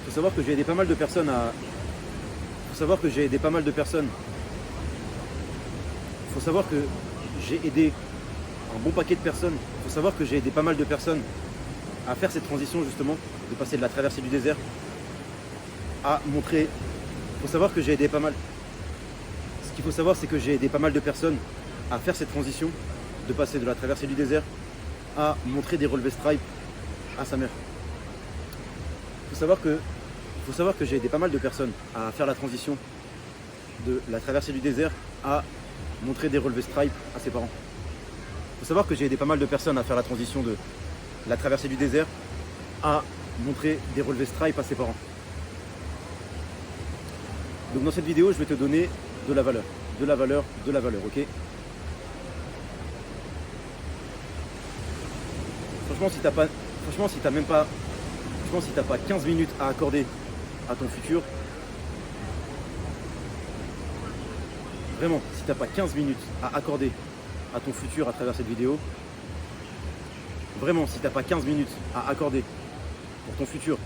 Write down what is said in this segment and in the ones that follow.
Faut savoir que j'ai aidé pas mal de personnes à. Faut savoir que j'ai aidé pas mal de personnes. Faut savoir que j'ai aidé un bon paquet de personnes. Faut savoir que j'ai aidé pas mal de personnes à faire cette transition justement, de passer de la traversée du désert à montrer. Faut savoir que j'ai aidé pas mal. Ce qu'il faut savoir, c'est que j'ai aidé pas mal de personnes à faire cette transition, de passer de la traversée du désert à montrer des relevés stripes à sa mère. Faut savoir que j'ai aidé pas mal de personnes à faire la transition de la traversée du désert à montrer des relevés stripes à ses parents. Faut savoir que j'ai aidé pas mal de personnes à faire la transition de la traversée du désert à montrer des relevés stripes à ses parents. Donc dans cette vidéo, je vais te donner de la valeur, de la valeur, de la valeur, ok? Franchement, si t'as pas 15 minutes à accorder à ton futur, vraiment, si t'as pas 15 minutes à accorder à ton futur à travers cette vidéo, vraiment, si t'as pas 15 minutes à accorder pour ton futur,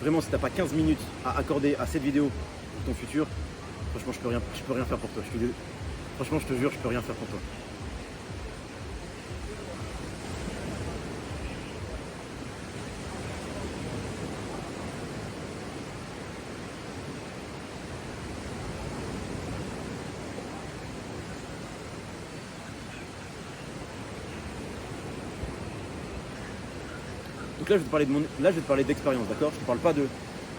vraiment, si t'as pas 15 minutes à accorder à cette vidéo pour ton futur, franchement, je peux rien faire pour toi. Franchement, je te jure, je peux rien faire pour toi. Donc là, je vais te parler d'expérience, d'accord? Je te parle pas de.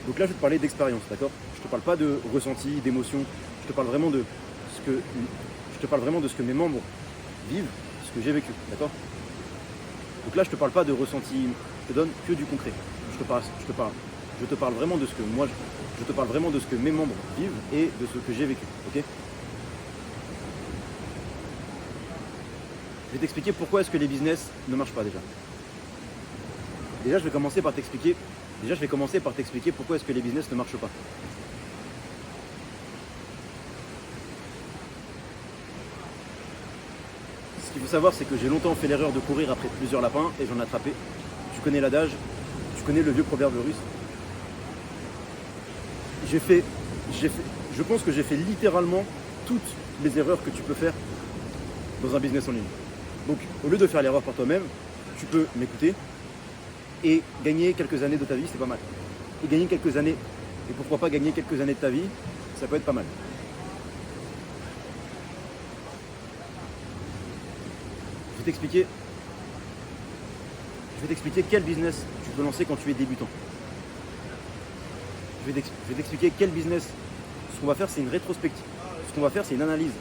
Donc là, je vais te parler d'expérience, d'accord? Je te parle pas de ressenti, d'émotion. Je te parle vraiment de ce que mes membres vivent, ce que j'ai vécu, d'accord? Donc là, je te parle pas de ressenti. Je te donne que du concret. Je te parle vraiment de ce que moi, je te parle vraiment de ce que mes membres vivent et de ce que j'ai vécu, ok? Je vais t'expliquer pourquoi est-ce que les business ne marchent pas déjà. Déjà, je vais commencer par t'expliquer pourquoi est-ce que les business ne marchent pas. Ce qu'il faut savoir, c'est que j'ai longtemps fait l'erreur de courir après plusieurs lapins et j'en ai attrapé. Tu connais l'adage, tu connais le vieux proverbe russe. Je pense que j'ai fait littéralement toutes les erreurs que tu peux faire dans un business en ligne. Donc, au lieu de faire l'erreur par toi-même, tu peux m'écouter et gagner quelques années de ta vie, c'est pas mal. Et gagner quelques années, et pourquoi pas gagner quelques années de ta vie, ça peut être pas mal. Je vais t'expliquer quel business tu peux lancer quand tu es débutant. Je vais t'expliquer quel business. Ce qu'on va faire, c'est une rétrospective. Ce qu'on va faire, c'est une analyse.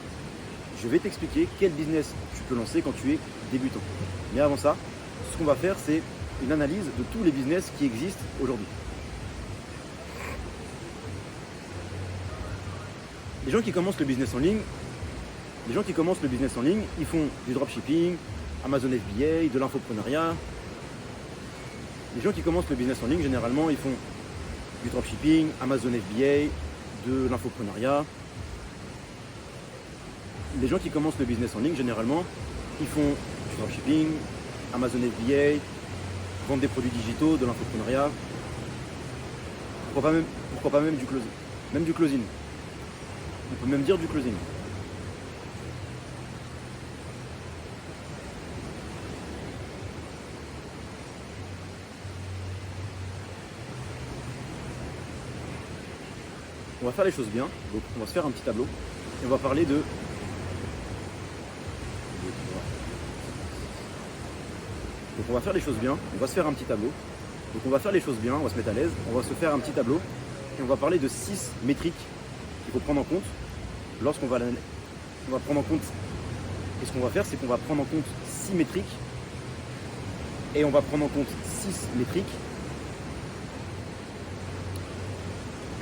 Je vais t'expliquer quel business tu peux lancer quand tu es débutant. Mais avant ça, ce qu'on va faire, c'est une analyse de tous les business qui existent aujourd'hui. Les gens qui commencent le business en ligne, ils font du dropshipping, Amazon FBA, de l'infoprenariat. Les gens qui commencent le business en ligne, généralement, ils font du dropshipping, Amazon FBA, de l'infoprenariat. Les gens qui commencent le business en ligne, généralement, ils font du dropshipping, Amazon FBA, vendre des produits digitaux, de l'infoprenariat. Pourquoi pas même du closing. Même du closing. On peut même dire du closing. On va faire les choses bien. Donc on va se faire un petit tableau et on va parler de. Donc on va faire les choses bien, on va se faire un petit tableau. Donc on va faire les choses bien, on va se mettre à l'aise, on va se faire un petit tableau et on va parler de 6 métriques qu'il faut prendre en compte lorsqu'on va prendre en compte. Et ce qu'on va faire, c'est qu'on va prendre en compte 6 métriques et on va prendre en compte 6 métriques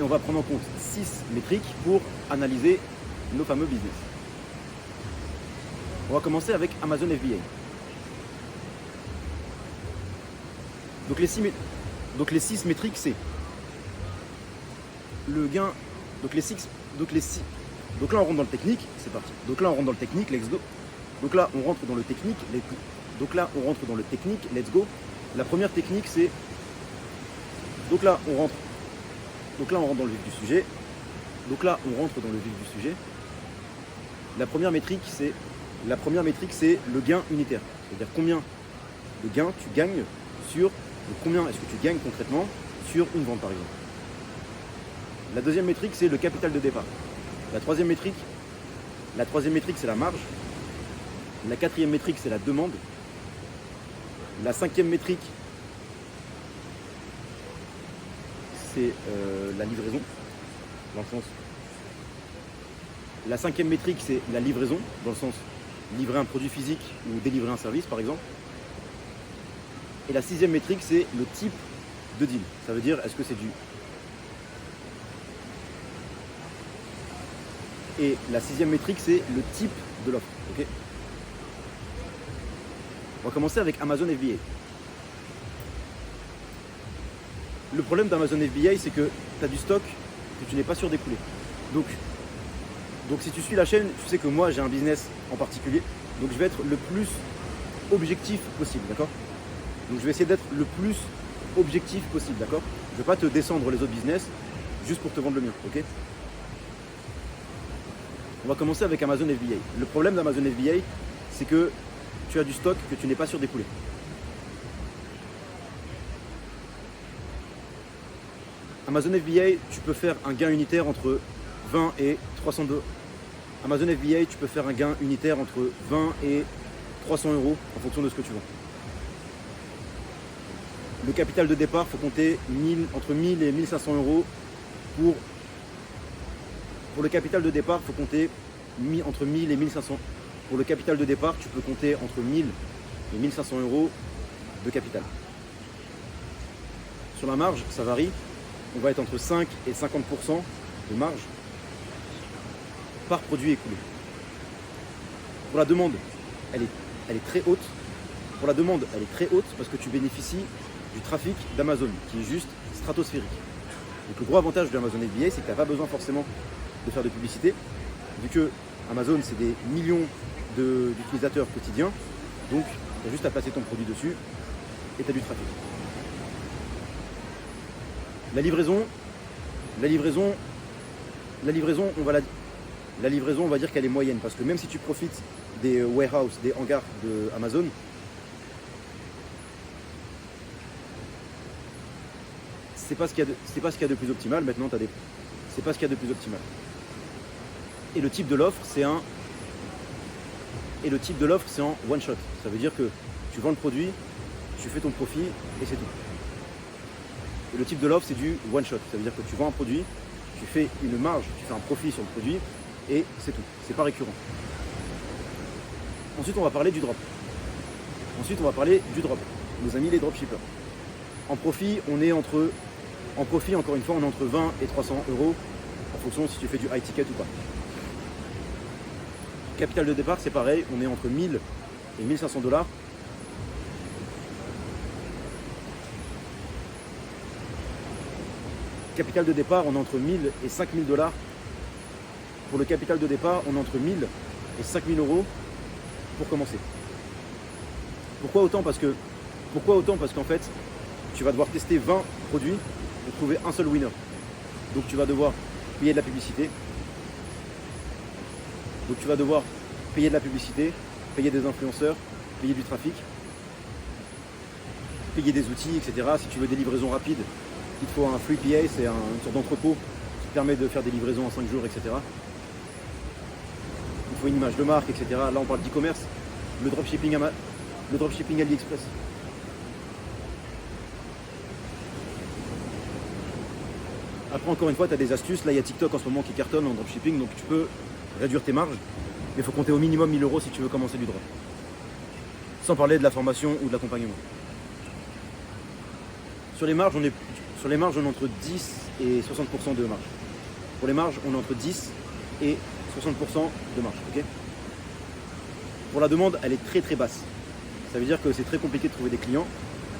et on va prendre en compte 6 métriques pour analyser nos fameux business. On va commencer avec Amazon FBA. Donc les 6 métriques, c'est le gain. Donc là on rentre dans le technique, c'est parti. Donc là on rentre dans le technique, let's go. Donc là on rentre dans le technique, let's go. La première technique, c'est Donc là, on rentre dans le vif du sujet. La première métrique, c'est le gain unitaire. C'est-à-dire combien de gains tu gagnes combien est-ce que tu gagnes concrètement sur une vente par exemple. La deuxième métrique, c'est le capital de départ. La troisième métrique, c'est la marge. La quatrième métrique, c'est la demande. La cinquième métrique, c'est la livraison. Dans le sens. La cinquième métrique, c'est la livraison, dans le sens livrer un produit physique ou délivrer un service par exemple. Et la sixième métrique, c'est le type de deal. Ça veut dire, est-ce que c'est du... Et la sixième métrique, c'est le type de l'offre. Okay, on va commencer avec Amazon FBA. Le problème d'Amazon FBA, c'est que tu as du stock que tu n'es pas sûr d'écouler. Donc si tu suis la chaîne, tu sais que moi j'ai un business en particulier. Donc je vais être le plus objectif possible, d'accord? Donc je vais essayer d'être le plus objectif possible, d'accord? Je ne vais pas te descendre les autres business juste pour te vendre le mien, ok? On va commencer avec Amazon FBA. Le problème d'Amazon FBA, c'est que tu as du stock que tu n'es pas sûr d'écouler. Amazon FBA, tu peux faire un gain unitaire entre 20 et 302. Amazon FBA, tu peux faire un gain unitaire entre 20 et 300 euros en fonction de ce que tu vends. Le capital de départ, il faut compter entre 1000 et 1500 euros pour le capital de départ, il faut compter entre 1000 et 1500. Pour le capital de départ, tu peux compter entre 1000 et 1500 euros de capital. Sur la marge, ça varie. On va être entre 5 et 50% de marge par produit écoulé. Pour la demande, elle est très haute. Pour la demande, elle est très haute parce que tu bénéficies du trafic d'Amazon qui est juste stratosphérique. Donc le gros avantage de Amazon FBA, c'est que tu n'as pas besoin forcément de faire de publicité, vu que Amazon c'est des millions d'utilisateurs quotidiens, donc tu as juste à placer ton produit dessus et tu as du trafic. La livraison, on va dire qu'elle est moyenne, parce que même si tu profites des warehouses, des hangars de Amazon, c'est pas ce qu'il y a de plus optimal. Maintenant, c'est pas ce qu'il y a de plus optimal. Et le type de l'offre, c'est en one shot. Ça veut dire que tu vends le produit, tu fais ton profit et c'est tout. Et le type de l'offre, c'est du one shot. Ça veut dire que tu vends un produit, tu fais une marge, tu fais un profit sur le produit et c'est tout. C'est pas récurrent. Ensuite, on va parler du drop. Nos amis les dropshippers. En profit, encore une fois, on est entre 20 et 300 euros en fonction si tu fais du high ticket ou pas. Capital de départ, c'est pareil, on est entre 1000 et 1500 $. Capital de départ, on est entre 1000 et 5000 $. Pour le capital de départ, on est entre 1000 et 5000 euros pour commencer. Pourquoi autant? Parce qu'en fait, tu vas devoir tester 20 produits pour trouver un seul winner. Donc tu vas devoir payer de la publicité. Payer des influenceurs, payer du trafic, payer des outils, etc. Si tu veux des livraisons rapides, il te faut un free PA, c'est une sorte d'entrepôt qui permet de faire des livraisons en 5 jours, etc. Il faut une image de marque, etc. Là on parle d'e-commerce, le dropshipping AliExpress. Après encore une fois, tu as des astuces. Là il y a TikTok en ce moment qui cartonne en dropshipping, donc tu peux réduire tes marges. Mais il faut compter au minimum 1000 euros si tu veux commencer du drop. Sans parler de la formation ou de l'accompagnement. Sur les marges, on est entre 10 et 60% de marge. Pour les marges, on est entre 10 et 60% de marge. Okay, pour la demande, elle est très très basse. Ça veut dire que c'est très compliqué de trouver des clients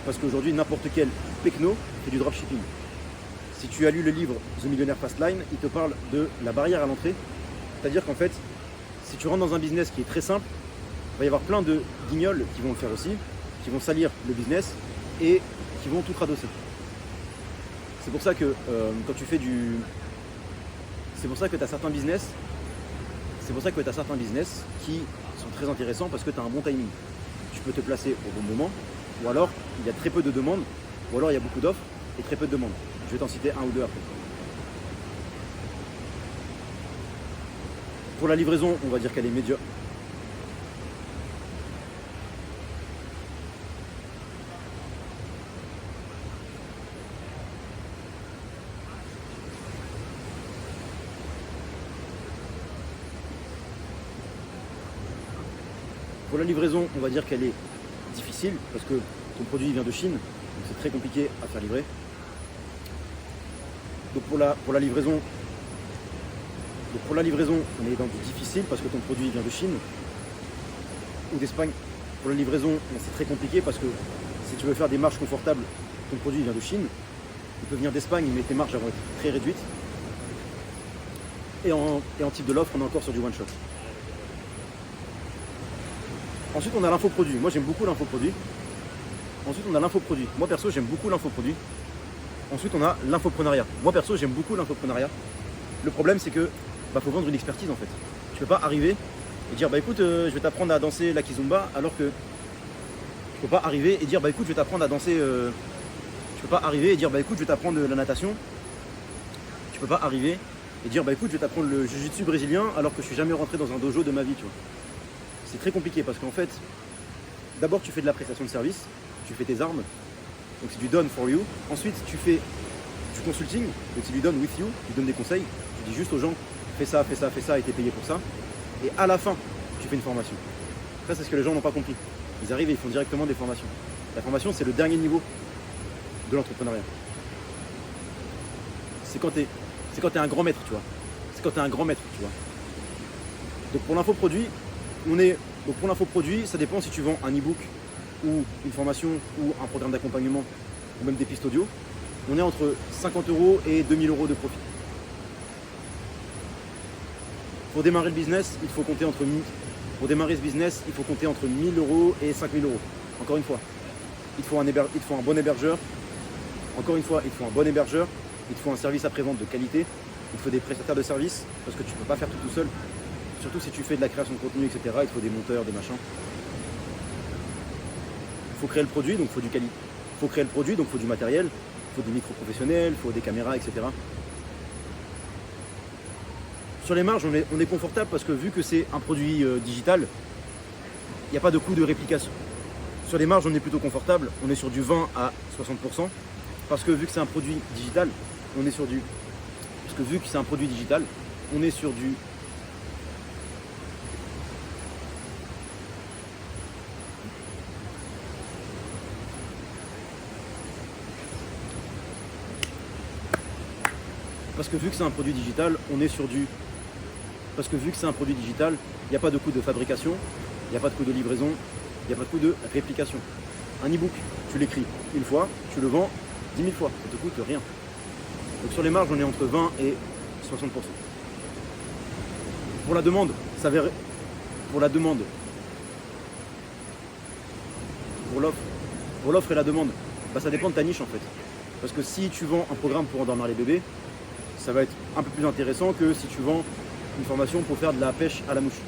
parce qu'aujourd'hui, n'importe quel pecno fait du dropshipping. Si tu as lu le livre The Millionaire Fastline, il te parle de la barrière à l'entrée. C'est-à-dire qu'en fait, si tu rentres dans un business qui est très simple, il va y avoir plein de guignols qui vont le faire aussi, qui vont salir le business et qui vont tout tradosser. C'est pour ça que quand tu fais du... C'est pour ça que tu as certains business. C'est pour ça que tu as certains business qui sont très intéressants parce que tu as un bon timing. Tu peux te placer au bon moment, ou alors il y a très peu de demandes, ou alors il y a beaucoup d'offres et très peu de demandes. Je vais t'en citer un ou deux après. Pour la livraison, on va dire qu'elle est médiocre. Pour la livraison, on va dire qu'elle est difficile parce que ton produit vient de Chine, donc c'est très compliqué à faire livrer. Donc pour la livraison, on est dans du difficile parce que ton produit vient de Chine ou d'Espagne. Pour la livraison, c'est très compliqué parce que si tu veux faire des marges confortables, ton produit vient de Chine. Il peut venir d'Espagne, mais tes marges vont être très réduites. Et en type de l'offre, on est encore sur du one shot. Ensuite, on a l'infoproduit. Moi, j'aime beaucoup l'infoproduit. Ensuite, on a l'infoproduit. Moi, perso, j'aime beaucoup l'infoproduit. Ensuite, on a l'infoprenariat. Moi, perso, j'aime beaucoup l'infoprenariat. Le problème, c'est que faut vendre une expertise, en fait. Tu peux pas arriver et dire, écoute, je vais t'apprendre à danser la kizomba, alors que tu peux pas arriver et dire, écoute, je vais t'apprendre à danser... Tu peux pas arriver et dire, écoute, je vais t'apprendre la natation. Tu peux pas arriver et dire, écoute, je vais t'apprendre le jiu-jitsu brésilien, alors que je suis jamais rentré dans un dojo de ma vie, tu vois. C'est très compliqué parce qu'en fait, d'abord tu fais de la prestation de service, tu fais tes armes, donc c'est du done for you. Ensuite tu fais du consulting, donc c'est du done with you, tu donnes des conseils, tu dis juste aux gens fais ça, fais ça, fais ça et t'es payé pour ça. Et à la fin, tu fais une formation. Ça c'est ce que les gens n'ont pas compris. Ils arrivent et ils font directement des formations. La formation c'est le dernier niveau de l'entrepreneuriat. C'est quand t'es un grand maître, tu vois. C'est quand t'es un grand maître, tu vois. Donc pour l'infoproduit, donc pour l'infoproduit, ça dépend si tu vends un e-book ou une formation ou un programme d'accompagnement ou même des pistes audio. On est entre 50 € et 2000 € de profit. Pour démarrer le business, il faut compter entre 1000 € et 5000 €. Encore une fois, il te faut un bon hébergeur. Encore une fois, il te faut un bon hébergeur. Il te faut un service après-vente de qualité. Il te faut des prestataires de services parce que tu ne peux pas faire tout seul. Surtout si tu fais de la création de contenu, etc. Il te faut des monteurs, des machins. Il faut créer le produit, donc il faut du qualité. Il faut créer le produit, donc il faut du matériel. Il faut des micros professionnels, il faut des caméras, etc. Sur les marges, on est confortable parce que vu que c'est un produit digital, il n'y a pas de coût de réplication. Sur les marges, on est plutôt confortable. On est sur du 20 à 60%. Parce que vu que c'est un produit digital, on est sur du... Parce que vu que c'est un produit digital, on est sur du... Parce que vu que c'est un produit digital, on est sur du... Parce que vu que c'est un produit digital, il n'y a pas de coût de fabrication, il n'y a pas de coût de livraison, il n'y a pas de coût de réplication. Un e-book, tu l'écris une fois, tu le vends 10 000 fois, ça te coûte rien. Donc sur les marges, on est entre 20 et 60%. Pour la demande, ça verrait... Pour la demande, pour l'offre et la demande, ça dépend de ta niche en fait. Parce que si tu vends un programme pour endormir les bébés, ça va être un peu plus intéressant que si tu vends une formation pour faire de la pêche à la mouche.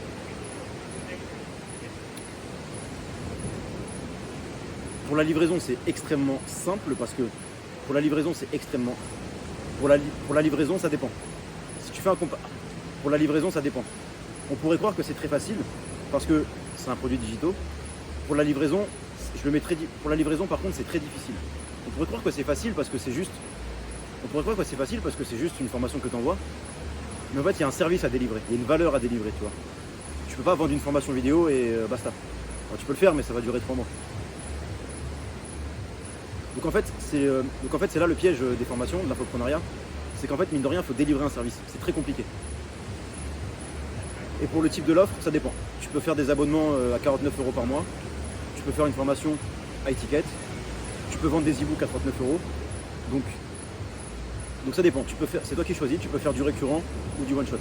Pour la livraison, c'est extrêmement simple parce que pour la livraison, c'est extrêmement... Pour la livraison, ça dépend. Si tu fais un pour la livraison, ça dépend. On pourrait croire que c'est très facile parce que c'est un produit digital. Pour la livraison, pour la livraison, par contre, c'est très difficile. On pourrait croire que c'est facile parce que c'est juste... une formation que tu envoies. Mais en fait, il y a un service à délivrer. Il y a une valeur à délivrer, tu vois. Tu peux pas vendre une formation vidéo et basta. Alors, tu peux le faire, mais ça va durer 3 mois. Donc en fait, c'est là le piège des formations, de l'infoprenariat. C'est qu'en fait, mine de rien, il faut délivrer un service. C'est très compliqué. Et pour le type de l'offre, ça dépend. Tu peux faire des abonnements à 49 € par mois. Tu peux faire une formation à étiquette. Tu peux vendre des e-books à 39 €. Donc ça dépend. C'est toi qui choisis. Tu peux faire du récurrent ou du one shot.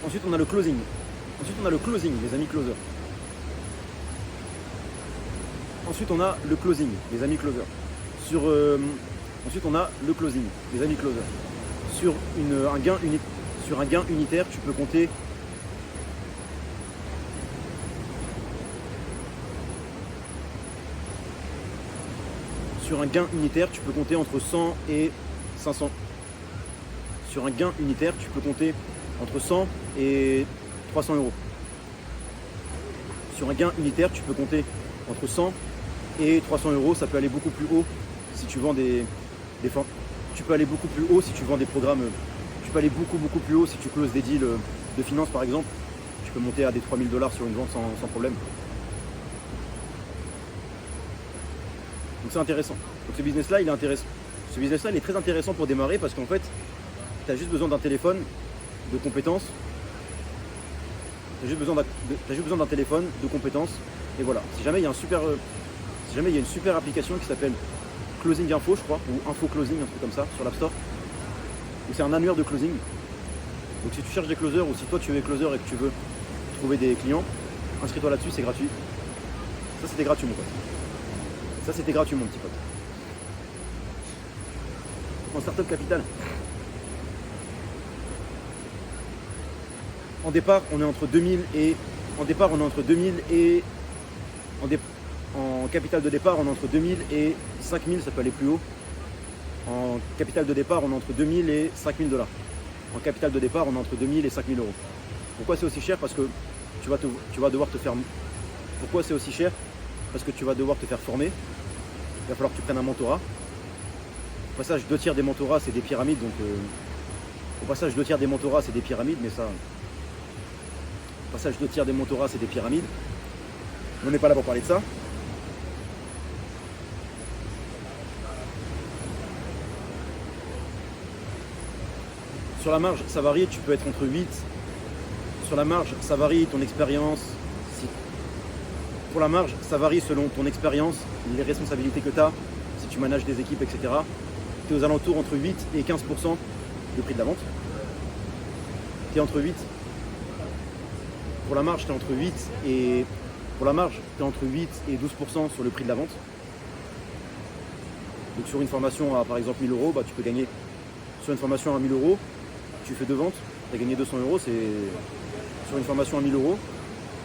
Ensuite, on a le closing. Ensuite, on a le closing, les amis closers. Ensuite, on a le closing, les amis closers. Ensuite, on a le closing, les amis closers. Sur un gain unitaire, tu peux compter entre 100 et 500. Sur un gain unitaire, tu peux compter entre 100 et 300 euros. Sur un gain unitaire, tu peux compter entre 100 et 300 euros. Ça peut aller beaucoup plus haut si tu vends des tu peux aller beaucoup plus haut si tu vends des programmes. Tu peux aller beaucoup plus haut si tu closes des deals de finance par exemple. Tu peux monter à des 3000 $ sur une vente sans problème. Donc c'est intéressant. Donc ce business-là, il est intéressant. Ce business-là, il est très intéressant pour démarrer parce qu'en fait, tu as juste besoin d'un téléphone, de compétences. Tu as juste besoin d'un téléphone, de compétences. Et voilà. Si jamais il y a une super application qui s'appelle Closing Info, je crois, ou Info Closing, un truc comme ça, sur l'App Store, où c'est un annuaire de closing. Donc si tu cherches des closers ou si toi tu es closer et que tu veux trouver des clients, inscris-toi là-dessus, c'est gratuit. Ça c'était gratuit mon pote. Ça c'était gratuit mon petit pote. En Startup Capital. En départ, on est entre 2000 et... En capital de départ, on est entre 2000 et 5000, ça peut aller plus haut. En capital de départ, on est entre 2000 et 5000 $. En capital de départ, on est entre 2000 et 5000 euros. Pourquoi c'est aussi cher? Parce que tu vas devoir te faire... Pourquoi c'est aussi cher? Parce que tu vas devoir te faire former. Il va falloir que tu prennes un mentorat. Au passage, 2/3 des mentorats, c'est des pyramides. Donc, au passage, 2/3 des mentorats, c'est des pyramides. Mais ça... Au passage, 2/3 des mentorats, c'est des pyramides. On n'est pas là pour parler de ça. Sur la marge, ça varie, tu peux être entre 8. Sur la marge, ça varie ton expérience. Pour la marge, ça varie selon ton expérience, les responsabilités que tu as, si tu manages des équipes, etc. Tu es aux alentours entre 8 et 15% du prix de la vente. Tu es entre 8. Pour la marge, tu es entre 8 et... Pour la marge, tu es entre 8 et 12% sur le prix de la vente. Donc sur une formation à par exemple 1000 euros, tu peux gagner. Sur une formation à 1000 euros, tu fais 2 ventes, tu as gagné 200 euros. C'est sur une formation à 1000 euros.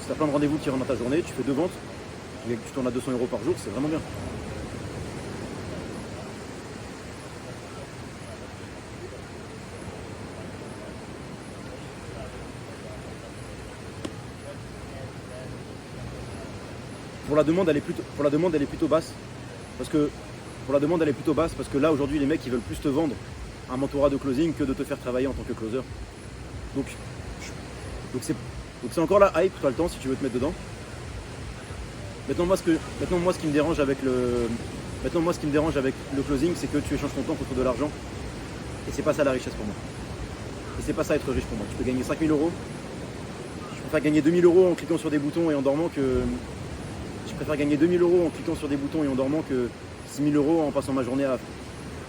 Si tu as plein de rendez-vous qui rentrent dans ta journée, tu fais 2 ventes, tu tournes à 200 euros par jour, c'est vraiment bien. Pour la demande, elle est plutôt basse. Parce que là aujourd'hui les mecs ils veulent plus te vendre un mentorat de closing que de te faire travailler en tant que closer. Donc c'est encore la hype, tu as le temps si tu veux te mettre dedans. Maintenant moi ce qui me dérange avec le closing, c'est que tu échanges ton temps contre de l'argent. Et c'est pas ça la richesse pour moi. Et c'est pas ça être riche pour moi. Tu peux gagner 5000 euros. Je préfère gagner 2000 euros en cliquant sur des boutons et en dormant que. Je préfère gagner 2000 euros en cliquant sur des boutons et en dormant que 6000 euros en passant ma journée à.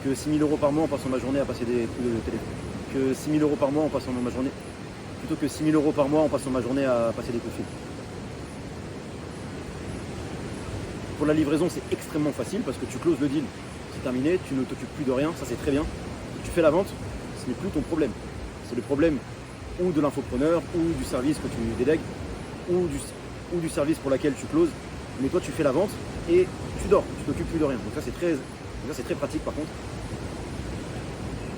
Que 6000 euros par mois en passant ma journée à passer des coups de téléphone. Que 6000 euros par mois en passant ma journée. Plutôt que 6000 euros par mois en passant ma journée à passer des coups de fil. Pour la livraison, c'est extrêmement facile parce que tu closes le deal, c'est terminé, tu ne t'occupes plus de rien, ça c'est très bien. Tu fais la vente, ce n'est plus ton problème. C'est le problème ou de l'infopreneur, ou du service que tu délègues, ou du service pour lequel tu closes. Mais toi, tu fais la vente et tu dors, tu t'occupes plus de rien. Donc ça, c'est très pratique par contre.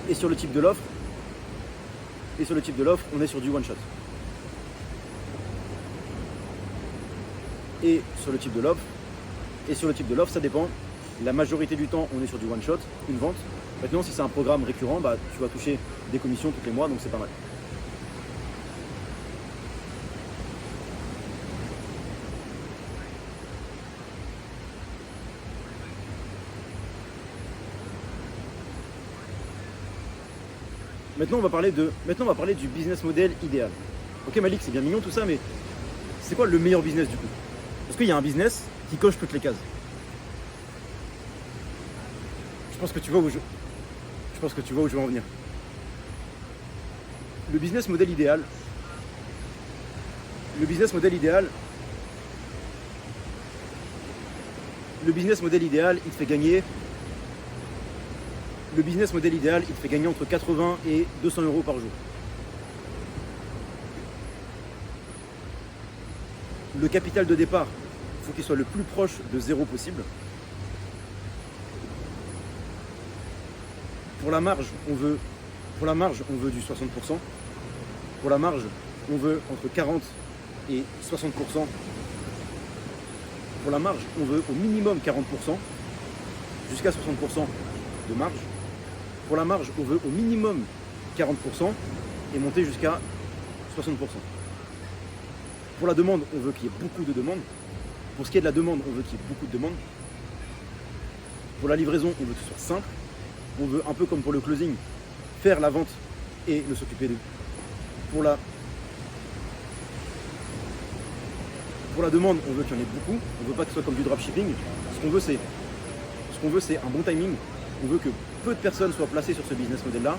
Et sur le type de l'offre, on est sur du one shot. Et sur le type de l'offre, ça dépend. La majorité du temps, on est sur du one shot, une vente. Maintenant, si c'est un programme récurrent, tu vas toucher des commissions tous les mois, donc c'est pas mal. Maintenant, on va parler du business model idéal. Ok Malik, c'est bien mignon tout ça, mais c'est quoi le meilleur business du coup? Parce qu'il y a un business qui coche toutes les cases. Je pense que tu vois où je veux en venir. Le business model idéal, Le business model idéal, il te fait gagner. Le business model idéal, il te fait gagner entre 80 et 200 euros par jour. Le capital de départ, il faut qu'il soit le plus proche de zéro possible. Pour la marge, on veut du 60%. Pour la marge, on veut entre 40 et 60%. Pour la marge, on veut au minimum 40%, jusqu'à 60% de marge. Pour la marge, on veut au minimum 40% et monter jusqu'à 60%. Pour la demande, on veut qu'il y ait beaucoup de demandes. Pour ce qui est de la demande, on veut qu'il y ait beaucoup de demandes. Pour la livraison, on veut que ce soit simple. On veut, un peu comme pour le closing, faire la vente et ne s'occuper de. Pour la demande, on veut qu'il y en ait beaucoup. On ne veut pas que ce soit comme du dropshipping. Ce qu'on veut, c'est un bon timing. On veut que peu de personnes soient placées sur ce business model-là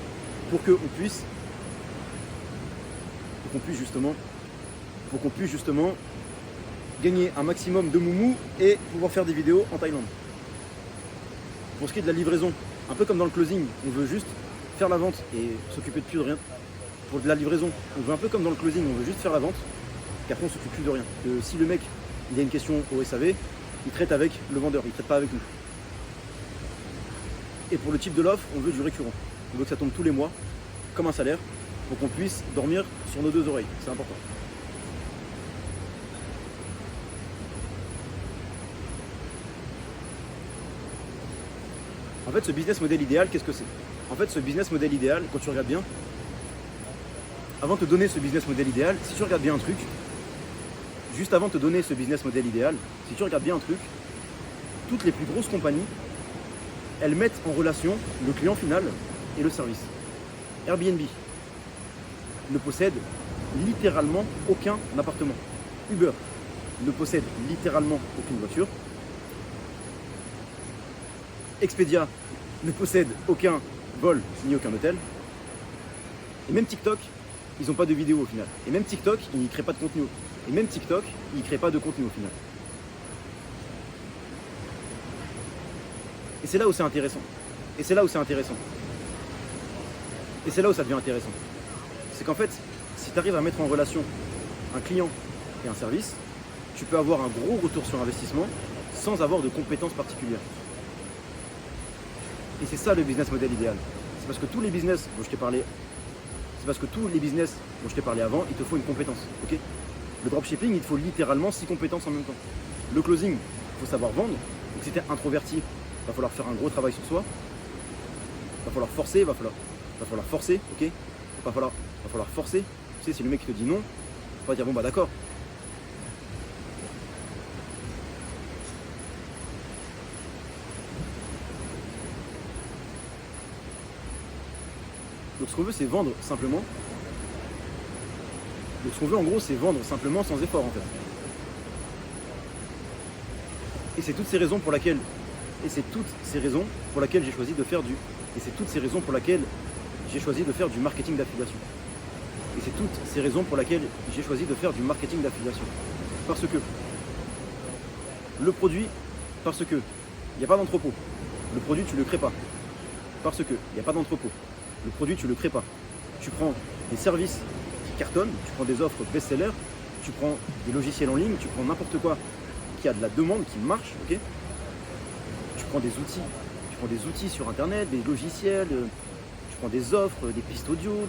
pour qu'on puisse justement gagner un maximum de moumou et pouvoir faire des vidéos en Thaïlande. Pour ce qui est de la livraison, un peu comme dans le closing, on veut juste faire la vente et s'occuper de plus de rien. Pour de la livraison, on veut un peu comme dans le closing, on veut juste faire la vente, qu'après on s'occupe plus de rien. Que si le mec il a une question au SAV, il traite avec le vendeur, il ne traite pas avec nous. Et pour le type de l'offre, on veut du récurrent. On veut que ça tombe tous les mois, comme un salaire, pour qu'on puisse dormir sur nos deux oreilles. C'est important. En fait, ce business model idéal, qu'est-ce que c'est? En fait, ce business model idéal, quand tu regardes bien, avant de te donner ce business model idéal, si tu regardes bien un truc, juste avant de te donner ce business model idéal, si tu regardes bien un truc, toutes les plus grosses compagnies, elles mettent en relation le client final et le service. Airbnb ne possède littéralement aucun appartement. Uber ne possède littéralement aucune voiture. Expedia ne possède aucun vol ni aucun hôtel. Et même TikTok, ils n'ont pas de vidéo au final. Et même TikTok, ils ne créent pas de contenu. Et même TikTok, ils ne créent pas de contenu au final. Et c'est là où c'est intéressant. Et c'est là où c'est intéressant. Et c'est là où ça devient intéressant. C'est qu'en fait, si tu arrives à mettre en relation un client et un service, tu peux avoir un gros retour sur investissement sans avoir de compétences particulières. Et c'est ça le business model idéal. C'est parce que tous les business dont je t'ai parlé, avant, il te faut une compétence. Okay, le dropshipping, il te faut littéralement 6 compétences en même temps. Le closing, il faut savoir vendre. Donc si tu es introverti, il va falloir faire un gros travail sur soi. Il va falloir forcer, il va falloir forcer, ok. Il va falloir forcer. Tu sais, si le mec te dit non, il va dire bon bah d'accord. Donc ce qu'on veut, c'est vendre simplement. Donc ce qu'on veut en gros, c'est vendre simplement sans effort en fait. Et c'est toutes ces raisons pour lesquelles j'ai choisi de faire du marketing d'affiliation. Parce que le produit, il n'y a pas d'entrepôt. Le produit, tu ne le crées pas. Parce qu'il n'y a pas d'entrepôt. Le produit, tu ne le crées pas. Tu prends des services qui cartonnent, tu prends des offres best-sellers, tu prends des logiciels en ligne, tu prends n'importe quoi qui a de la demande, qui marche, ok. Tu prends des outils sur internet, des logiciels, tu prends des offres, des pistes audio,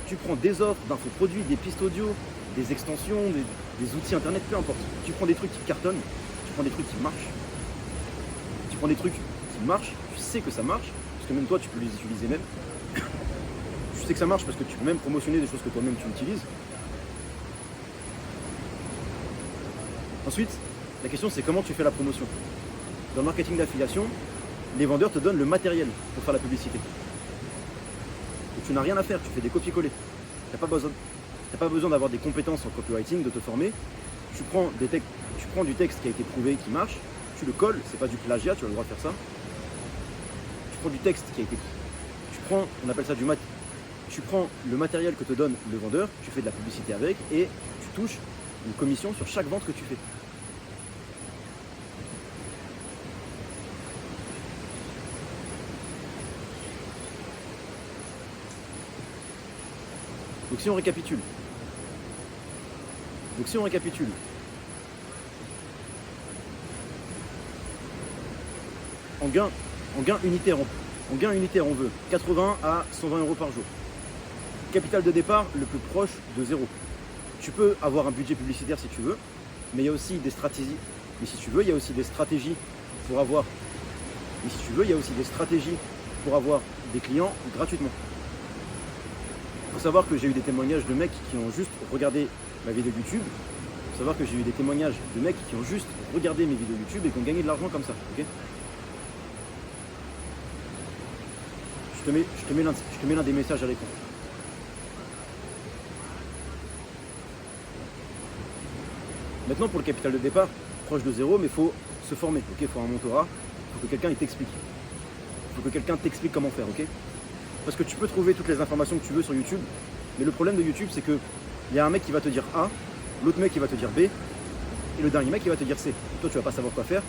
tu prends des offres d'infoproduits, des pistes audio, des extensions, des outils internet, peu importe. Tu prends des trucs qui cartonnent, tu prends des trucs qui marchent. Tu sais que ça marche, parce que même toi tu peux les utiliser même. Tu sais que ça marche parce que tu peux même promotionner des choses que toi-même tu utilises. Ensuite, la question c'est comment tu fais la promotion. Dans le marketing d'affiliation, les vendeurs te donnent le matériel pour faire la publicité. Et tu n'as rien à faire, tu fais des copier-coller. Tu n'as pas besoin d'avoir des compétences en copywriting, de te former. Tu prends du texte qui a été prouvé, qui marche, tu le colles, c'est pas du plagiat, tu as le droit de faire ça. Tu prends du texte qui a été... on appelle ça tu prends le matériel que te donne le vendeur, tu fais de la publicité avec et tu touches une commission sur chaque vente que tu fais. Donc si on récapitule, en gain unitaire, on veut 80 à 120 euros par jour. Capital de départ le plus proche de zéro. Tu peux avoir un budget publicitaire si tu veux, mais il y a aussi des stratégies. Mais si tu veux, il y a aussi des stratégies pour avoir. Des clients gratuitement. Il faut savoir que j'ai eu des témoignages de mecs qui ont juste regardé ma vidéo YouTube. Il faut savoir que j'ai eu des témoignages de mecs qui ont juste regardé mes vidéos YouTube et qui ont gagné de l'argent comme ça. Okay, je te mets l'un des messages à l'écran. Maintenant, pour le capital de départ, proche de zéro, mais il faut se former. Il faut un mentorat. Il faut que quelqu'un t'explique. Comment faire. Parce que tu peux trouver toutes les informations que tu veux sur YouTube, mais le problème de YouTube, c'est qu'il y a un mec qui va te dire A, l'autre mec qui va te dire B, et le dernier mec qui va te dire C. Toi, tu vas pas savoir quoi faire,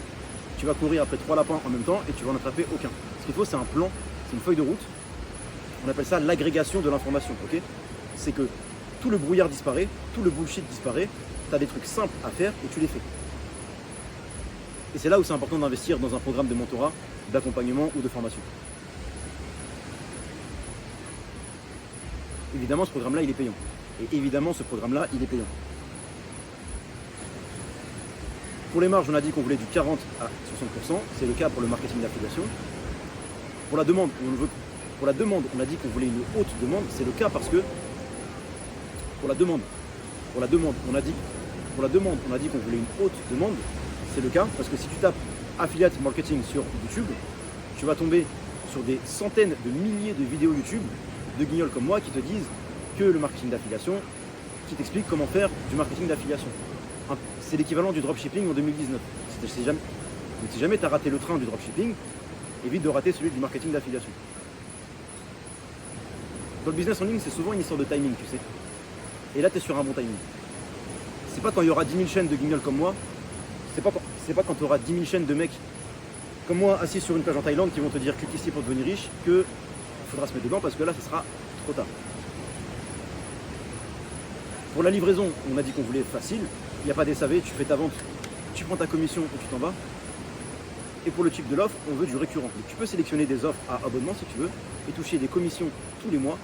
tu vas courir après 3 lapins en même temps et tu vas en attraper aucun. Ce qu'il faut, c'est un plan, c'est une feuille de route. On appelle ça l'agrégation de l'information. C'est que tout le brouillard disparaît, tout le bullshit disparaît, tu as des trucs simples à faire et tu les fais. Et c'est là où c'est important d'investir dans un programme de mentorat, d'accompagnement ou de formation. Évidemment, ce programme-là, il est payant. Pour les marges, on a dit qu'on voulait du 40 à 60%. C'est le cas pour le marketing d'affiliation. Pour la demande, on a dit qu'on voulait une haute demande. C'est le cas parce que pour la demande, on a dit qu'on voulait une haute demande. C'est le cas parce que si tu tapes affiliate marketing sur YouTube, tu vas tomber sur des centaines de milliers de vidéos YouTube de guignols comme moi qui te disent que le marketing d'affiliation, qui t'expliquent comment faire du marketing d'affiliation. C'est l'équivalent du dropshipping en 2019. Si jamais tu as raté le train du dropshipping, évite de rater celui du marketing d'affiliation. Dans le business en ligne, c'est souvent une histoire de timing, tu sais. Et là, tu es sur un bon timing. C'est pas quand il y aura 10 000 chaînes de guignols comme moi, c'est pas quand tu auras 10 000 chaînes de mecs comme moi assis sur une plage en Thaïlande qui vont te dire clique ici pour devenir riche que faudra se mettre dedans parce que là, ce sera trop tard. Pour la livraison, on a dit qu'on voulait facile. Il n'y a pas des SAV, tu fais ta vente, tu prends ta commission et tu t'en vas. Et pour le type de l'offre, on veut du récurrent. Donc tu peux sélectionner des offres à abonnement si tu veux et toucher des commissions tous les mois.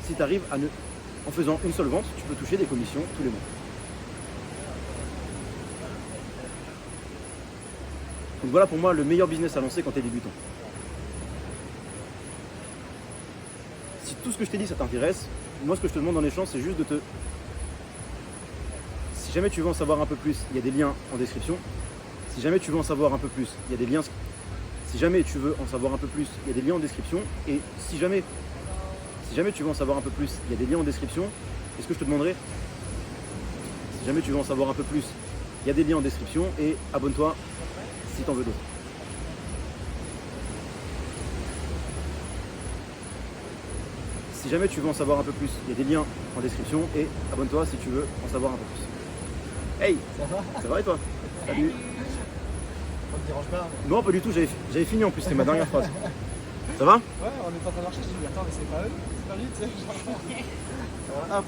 Si tu arrives en faisant une seule vente, tu peux toucher des commissions tous les mois. Donc voilà pour moi le meilleur business à lancer quand tu es débutant. Si tout ce que je t'ai dit ça t'intéresse, moi ce que je te demande en échange c'est juste de te... Si jamais tu veux en savoir un peu plus, il y a des liens en description. Si jamais tu veux en savoir un peu plus, il y a des liens... Si jamais tu veux en savoir un peu plus, il y a des liens en description. Et si jamais tu veux en savoir un peu plus, il y a des liens en description. Et ce que je te demanderai, si jamais tu veux en savoir un peu plus, il y a des liens en description et abonne-toi si tu en veux d'autres. Si jamais tu veux en savoir un peu plus, il y a des liens en description et abonne-toi si tu veux en savoir un peu plus. Hey, ça va et toi? Salut. Ça te dérange pas? Non, pas du tout, j'avais fini en plus, c'était ma dernière phrase. Ça va? Ouais, on est en train de marcher, je dis attends mais c'est pas eux, c'est pas lui, tu sais. Genre... Hop.